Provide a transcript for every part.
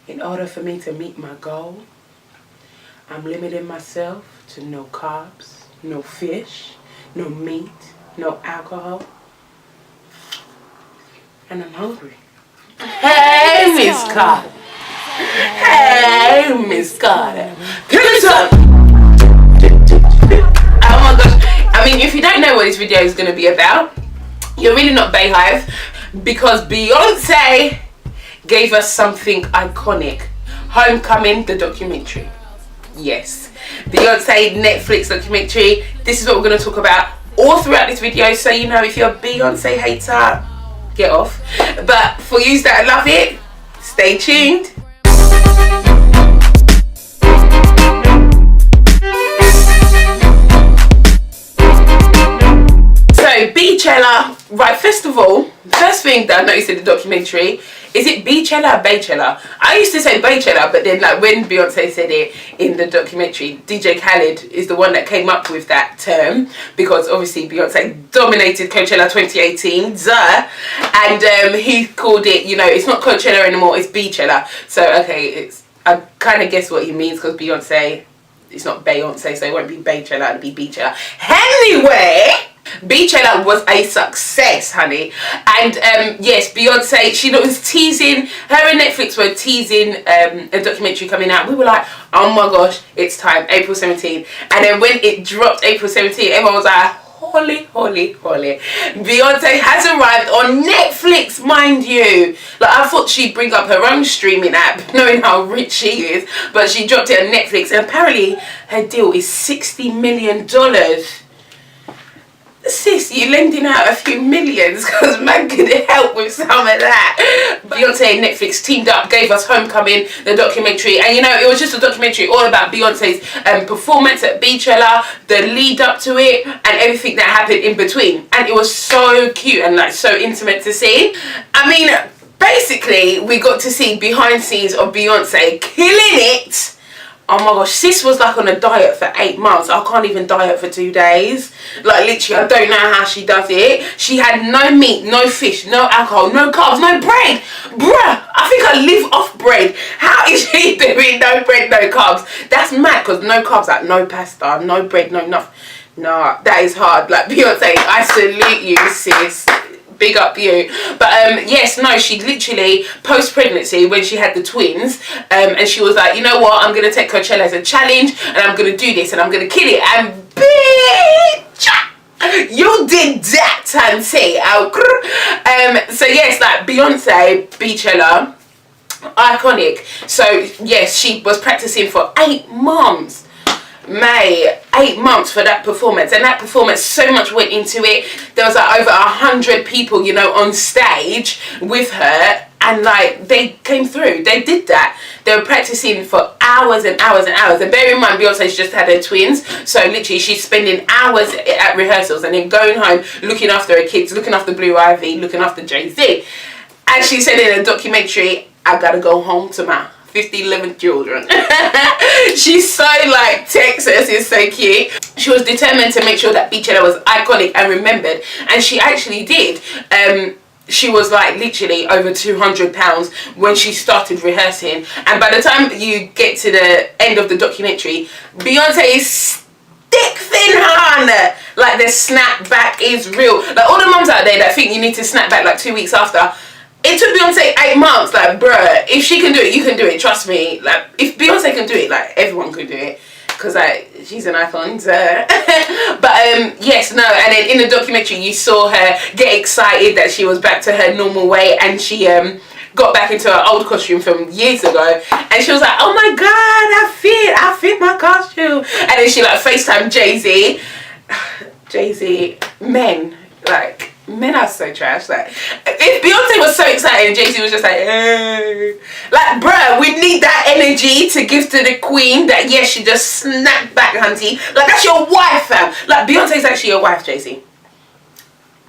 In order for me to meet my goal, I'm limiting myself to no carbs, no fish, no meat, no alcohol. And I'm hungry. Hey, Miss Carter. Hey, Miss Carter. Give me some. Oh my gosh. I mean, if you don't know what this video is going to be about, you're really not Bayhive, because Beyonce gave us something iconic. Homecoming, the documentary. Yes, Beyonce Netflix documentary. This is what we're going to talk about all throughout this video. So you know, if you're a Beyonce hater, get off. But for you that love it, stay tuned. So Beychella, right, first of all, first thing that I noticed in the documentary, is it Beychella or Beychella? I used to say Beychella, but then like when Beyonce said it in the documentary, DJ Khaled is the one that came up with that term, because obviously Beyonce dominated Coachella 2018, and he called it, you know, it's not Coachella anymore, it's Beychella. So okay, I kind of guess what he means, because Beyonce, it's not Beyonce, so it won't be Beychella, it'll be Beychella. Anyway, Beychella was a success, honey, and yes, Beyonce, she was teasing, her and Netflix were teasing a documentary coming out. We were like, oh my gosh, it's time, April 17th. And then when it dropped April 17th, everyone was like, holy, holy, holy, Beyonce has arrived on Netflix, mind you. Like, I thought she'd bring up her own streaming app, knowing how rich she is, but she dropped it on Netflix, and apparently her deal is $60 million. Sis, you're lending out a few millions, because man could help with some of that. Beyonce and Netflix teamed up, gave us Homecoming, the documentary, and you know, it was just a documentary all about Beyonce's performance at Beychella, the lead up to it, and everything that happened in between. And it was so cute and like so intimate to see. I mean, basically, we got to see behind scenes of Beyonce killing it. Oh my gosh, sis was like on a diet for 8 months. I can't even diet for 2 days. Like literally, I don't know how she does it. She had no meat, no fish, no alcohol, no carbs, no bread. Bruh, I think I live off bread. How is she doing no bread, no carbs? That's mad, because no carbs, like no pasta, no bread, no nothing. Nah, that is hard. Like Beyonce, I salute you, sis. Big up you. But yes, no, she literally post-pregnancy, when she had the twins, and she was like, you know what, I'm gonna take Coachella as a challenge, and I'm gonna do this, and I'm gonna kill it. And bitch, you did that, Tanti. So yes, like Beyonce, Beychella, iconic. So yes, she was practicing for 8 months. 8 months for that performance, and that performance, so much went into it. There was like over 100 people, you know, on stage with her, and like they came through, they did that. They were practicing for hours and hours and hours, and bear in mind Beyonce's just had her twins, so literally she's spending hours at rehearsals and then going home looking after her kids, looking after Blue Ivy, looking after Jay-Z. And she said in a documentary, I gotta go home to my 11 children. She's so like Texas, is so cute. She was determined to make sure that Beychella was iconic and remembered, and she actually did. She was like literally over 200 pounds when she started rehearsing, and by the time you get to the end of the documentary, Beyonce is thick thin, hun. Like the snap back is real. Like all the mums out there that think you need to snap back like 2 weeks after, it took Beyonce 8 months. Like, bruh, if she can do it, you can do it. Trust me. Like, if Beyonce can do it, like, everyone could do it. Because, like, she's an icon. So. But, yes, no. And then in the documentary, you saw her get excited that she was back to her normal weight. And she got back into her old costume from years ago. And she was like, oh, my God, I fit my costume. And then she, like, FaceTimed Jay-Z. Jay-Z, men, like... Men are so trash. Like, if Beyonce was so excited and Jay-Z was just like, hey. Like, bruh, we need that energy to give to the queen that, yes, she just snapped back, hunty. Like, that's your wife, fam. Like, Beyonce's actually your wife, Jay-Z.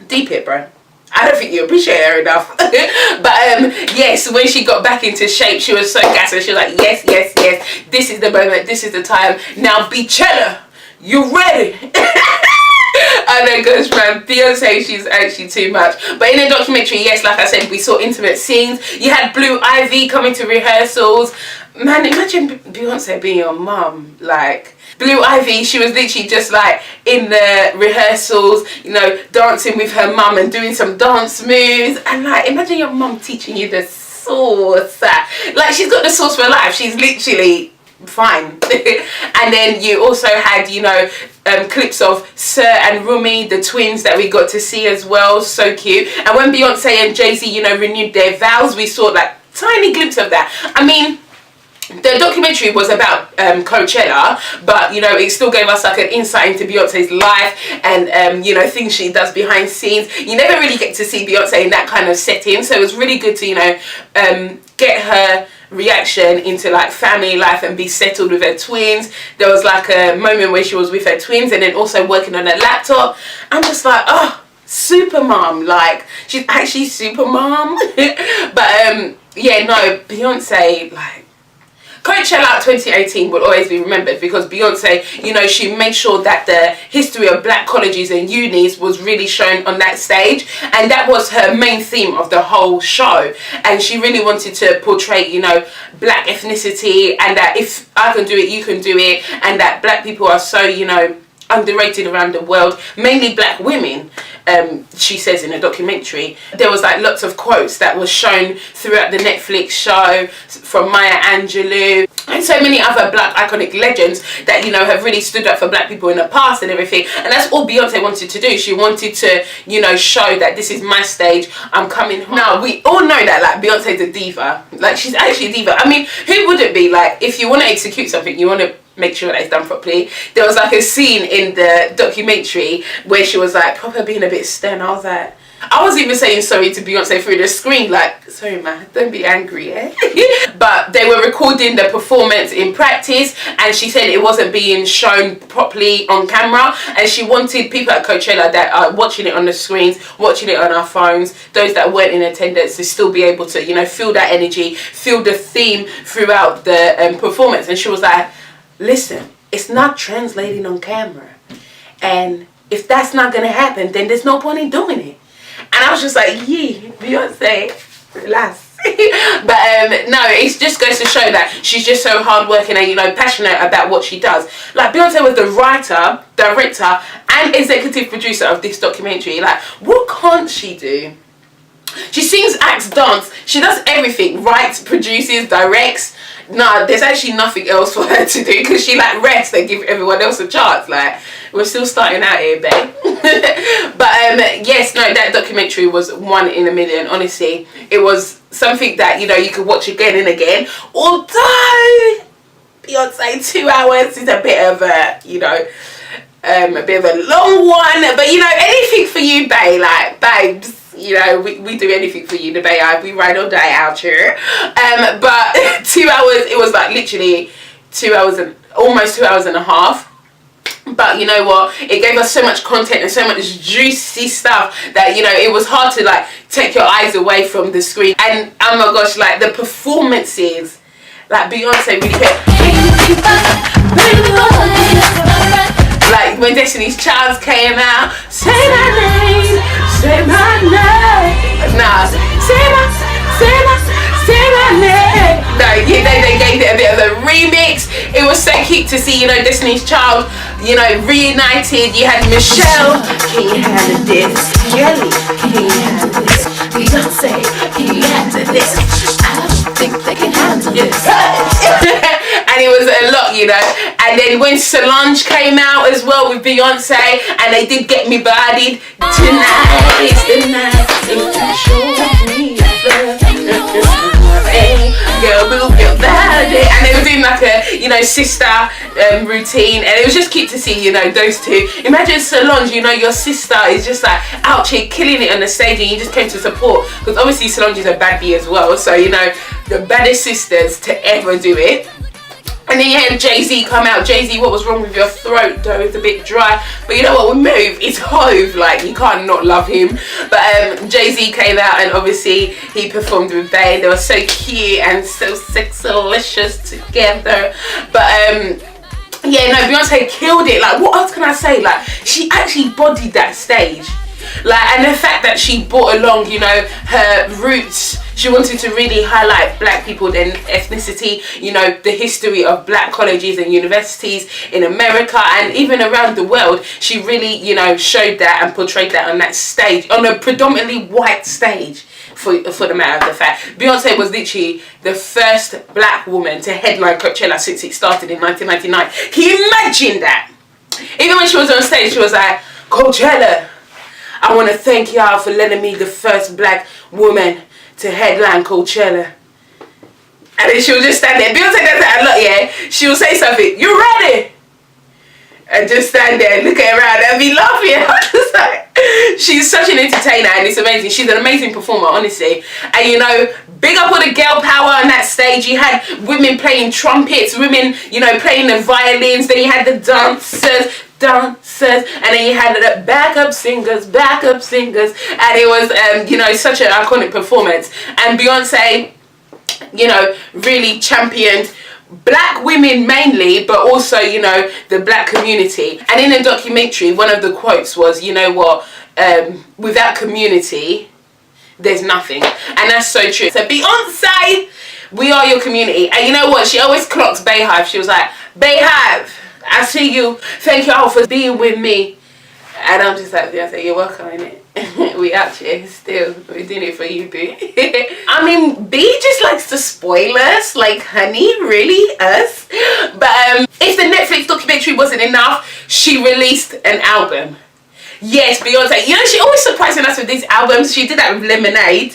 Deep it, bruh. I don't think you appreciate her enough. But, yes, when she got back into shape, she was so gassed. She was like, yes, yes, yes. This is the moment. This is the time. Now, Beychella, you ready? Oh my gosh, man, Beyonce, she's actually too much. But in the documentary, yes, like I said, we saw intimate scenes. You had Blue Ivy coming to rehearsals. Man, imagine Beyonce being your mum. Like, Blue Ivy, she was literally just like in the rehearsals, you know, dancing with her mum and doing some dance moves. And like, imagine your mum teaching you the sauce. Like, she's got the sauce for life. She's literally fine. And then you also had, you know, clips of Sir and Rumi, the twins that we got to see as well. So cute. And when Beyonce and Jay-Z, you know, renewed their vows, we saw like tiny glimpse of that. I mean, the documentary was about Coachella, but you know, it still gave us like an insight into Beyonce's life and you know, things she does behind scenes. You never really get to see Beyonce in that kind of setting, so it was really good to, you know, get her reaction into like family life and be settled with her twins. There was like a moment where she was with her twins and then also working on her laptop. I'm just like, oh, super mom. Like, she's actually super mom. But yeah, no, Beyonce, like, Coachella 2018 will always be remembered because Beyonce, you know, she made sure that the history of black colleges and unis was really shown on that stage, and that was her main theme of the whole show. And she really wanted to portray, you know, black ethnicity, and that if I can do it, you can do it, and that black people are so, you know, underrated around the world, mainly black women. She says in a documentary, there was like lots of quotes that was shown throughout the Netflix show from Maya Angelou and so many other black iconic legends that, you know, have really stood up for black people in the past and everything. And that's all Beyonce wanted to do. She wanted to, you know, show that this is my stage, I'm coming home. Now, we all know that like Beyonce's a diva. Like, she's actually a diva. I mean, who wouldn't be? Like, if you want to execute something, you want to make sure that it's done properly. There was like a scene in the documentary where she was like proper being a bit stern. I was even saying sorry to Beyonce through the screen, like, sorry man, don't be angry, eh? But they were recording the performance in practice, and she said it wasn't being shown properly on camera, and she wanted people at Coachella that are watching it on the screens, watching it on our phones, those that weren't in attendance, to still be able to, you know, feel that energy, feel the theme throughout the performance. And she was like, listen, it's not translating on camera, and if that's not gonna happen, then there's no point in doing it. And I was just like, yeah, Beyonce, relax. But no, it just goes to show that she's just so hardworking and, you know, passionate about what she does. Like, Beyonce was the writer, director and executive producer of this documentary. Like, what can't she do? She sings, acts, dance. She does everything. Writes, produces, directs. Nah, there's actually nothing else for her to do, because she like rests and give everyone else a chance. Like, we're still starting out here, babe. But yes, no, that documentary was 1 in a million. Honestly, it was something that, you know, you could watch again and again. Although Beyonce 2 hours is a bit of a, you know, a bit of a long one. But, you know, anything for you, babe. Like, babes, you know, we do anything for you, the Bay Eye. We ride all day out here. But 2 hours, it was like literally 2 hours and almost 2 hours and a half. But you know what, it gave us so much content and so much juicy stuff that, you know, it was hard to like take your eyes away from the screen. And oh my gosh, like the performances, like Beyonce really kept, like when Destiny's Child came out, say my name, say my name. Nah, say my name. No, yeah, they gave it a bit of a remix. It was so cute to see, you know, Destiny's Child, you know, reunited. You had Michelle, can you handle this? Kelly, can you handle this? Beyonce, can you handle this? I don't think they can handle this. And it was a lot, you know. And then when Solange came out as well with Beyonce, and they did Get Me Bodied. Tonight is the night if you show me girl, move your body. And they were doing like a, you know, sister routine, and it was just cute to see, you know, those two. Imagine Solange, you know, your sister is just like out here killing it on the stage, and you just came to support, because obviously Solange is a bad bee as well, so, you know, the baddest sisters to ever do it. And then you had Jay-Z come out. Jay-Z, what was wrong with your throat though? It's a bit dry. But you know what would move? It's Hove. Like, you can't not love him. But Jay-Z came out, and obviously he performed with Bey. They were so cute and so sexalicious together. But yeah, no, Beyonce killed it. Like, what else can I say? Like, she actually bodied that stage. Like, and the fact that she brought along, you know, her roots. She wanted to really highlight black people and ethnicity, you know, the history of black colleges and universities in America and even around the world. She really, you know, showed that and portrayed that on that stage, on a predominantly white stage. For the matter of the fact, Beyonce was literally the first black woman to headline Coachella since it started in 1999. Can you imagine that? Even when she was on stage, she was like, Coachella, I want to thank y'all for letting me the first black woman to headline Coachella. And then she would just stand there. Beyonce does that a lot, yeah? She will say something, you ready? And just stand there and look at her around and be laughing. I'm just like, she's such an entertainer and it's amazing. She's an amazing performer, honestly. And you know, big up all the girl power on that stage. You had women playing trumpets, women, you know, playing the violins. Then you had the dancers, and then you had the backup singers, and it was, you know, such an iconic performance. And Beyonce, you know, really championed black women mainly, but also, you know, the black community. And in the documentary, one of the quotes was, you know what, without community, there's nothing. And that's so true. So Beyonce, we are your community. And you know what, she always clocks Bayhive. She was like, Bayhive, I see you. Thank you all for being with me. And I'm just like, Beyonce, you're welcome, innit? We out here still. We're doing it for you, boo. I mean, B just likes to spoil us. Like, honey, really? Us? But if the Netflix documentary wasn't enough, she released an album. Yes, Beyonce. You know, she always surprising us with these albums. She did that with Lemonade.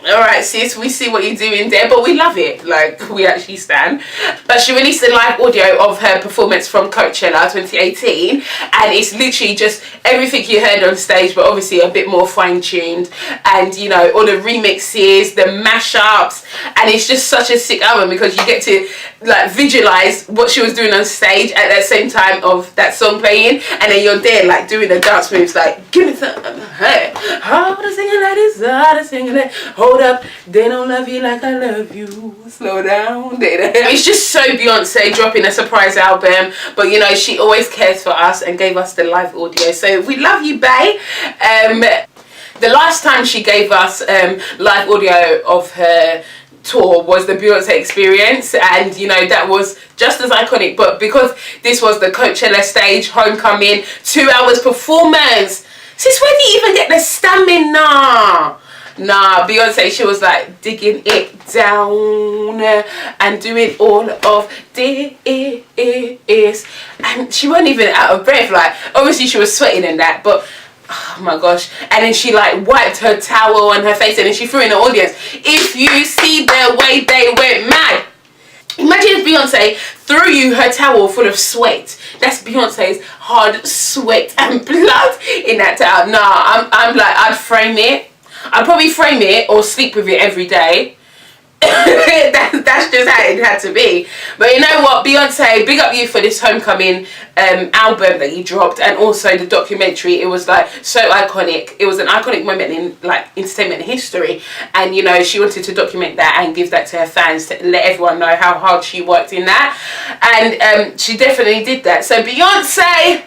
Alright, sis, we see what you're doing there, but we love it. Like, we actually stand. But she released a live audio of her performance from Coachella 2018, and it's literally just everything you heard on stage, but obviously a bit more fine-tuned. And, you know, all the remixes, the mashups, and it's just such a sick album because you get to, like, visualize what she was doing on stage at that same time of that song playing, and then you're there, like, doing the dance moves, like, give me some, hey, how to sing it like this, how to sing it like, hold up, they don't love you like I love you, slow down. It's just so Beyonce dropping a surprise album, but you know, she always cares for us and gave us the live audio, so we love you, bae. The last time she gave us live audio of her tour was the Beyonce Experience, and you know, that was just as iconic, but because this was the Coachella stage, homecoming, 2 hours performance, sis, where do you even get the stamina? Nah, Beyonce, she was like digging it down and doing all of this, and she wasn't even out of breath. Like, obviously she was sweating and that, but oh my gosh. And then she like wiped her towel on her face and then she threw in the audience. If you see the way they went mad. Imagine if Beyonce threw you her towel full of sweat. That's Beyonce's hard sweat and blood in that towel. Nah, I'm like, I'd frame it. I'd probably frame it or sleep with it every day. That's just how it had to be. But you know what, Beyonce, big up you for this homecoming album that you dropped, and also the documentary. It was like so iconic. It was an iconic moment in like entertainment history, and you know, she wanted to document that and give that to her fans to let everyone know how hard she worked in that, and she definitely did that. So Beyonce,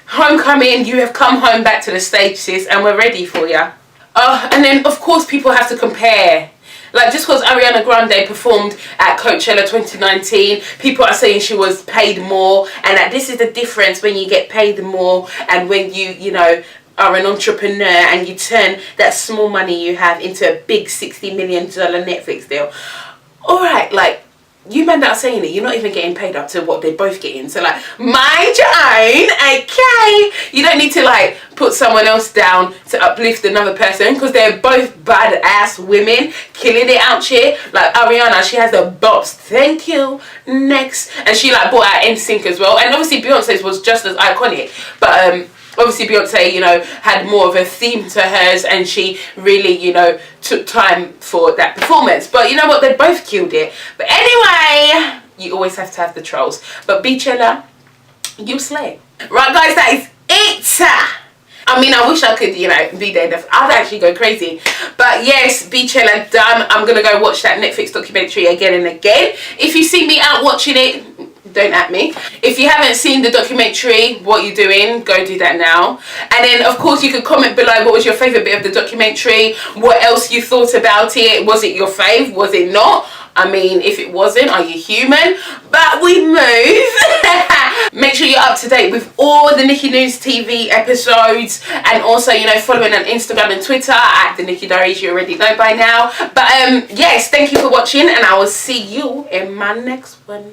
homecoming, you have come home back to the stage, sis, and we're ready for you. And then of course people have to compare. Like, just because Ariana Grande performed at Coachella 2019, people are saying she was paid more, and that this is the difference when you get paid more and when you know, are an entrepreneur and you turn that small money you have into a big $60 million Netflix deal. Alright, like, you men that are saying it, you're not even getting paid up to what they're both getting. So like, mind your own, okay? You don't need to like put someone else down to uplift another person, because they're both badass women killing it out here. Like Ariana, she has the bops. Thank you. Next. And she like brought out NSYNC as well. And obviously Beyonce's was just as iconic. But obviously Beyonce, you know, had more of a theme to hers, and she really, you know, took time for that performance. But you know what, they both killed it. But anyway, you always have to have the trolls. But Beychella, you slay. Right guys, that is it. I mean, I wish I could, you know, be there. I'd actually go crazy. But yes, Beychella done. I'm going to go watch that Netflix documentary again and again. If you see me out watching it, Don't at me. If you haven't seen the documentary, what you doing? Go do that now. And then of course you could comment below what was your favourite bit of the documentary, what else you thought about it. Was it your fave? Was it not? I mean, if it wasn't, are you human? But we move. Make sure you're up to date with all the Nikki News TV episodes, and also, you know, following on Instagram and Twitter at the Nikki Diaries. You already know by now. But yes, thank you for watching, and I will see you in my next one.